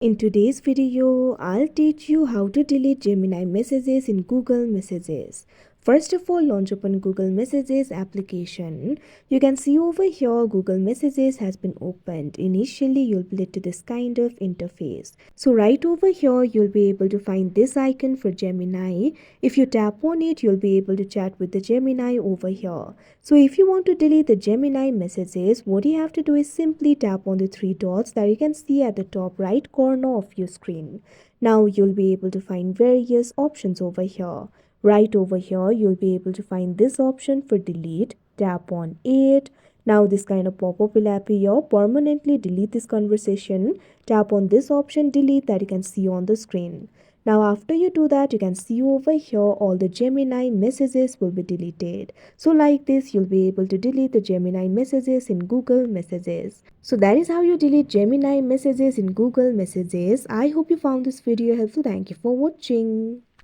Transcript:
In today's video, I'll teach you how to delete Gemini messages in Google Messages. First of all, launch open Google Messages application. You can see over here Google Messages has been opened. Initially, you'll be led to this kind of interface. So right over here, you'll be able to find this icon for Gemini. If you tap on it, you'll be able to chat with the Gemini over here. So if you want to delete the Gemini messages, what you have to do is simply tap on the three dots that you can see at the top right corner of your screen. Now you'll be able to find various options over here. Right over here, you'll be able to find this option for delete. Tap on it. Now this kind of pop-up will appear. Permanently delete this conversation. Tap on this option delete that you can see on the screen. Now after you do that, you can see over here all the Gemini messages will be deleted. So like this, you'll be able to delete the Gemini messages in Google Messages. So that is how you delete Gemini messages in Google Messages. I hope you found this video helpful. Thank you for watching.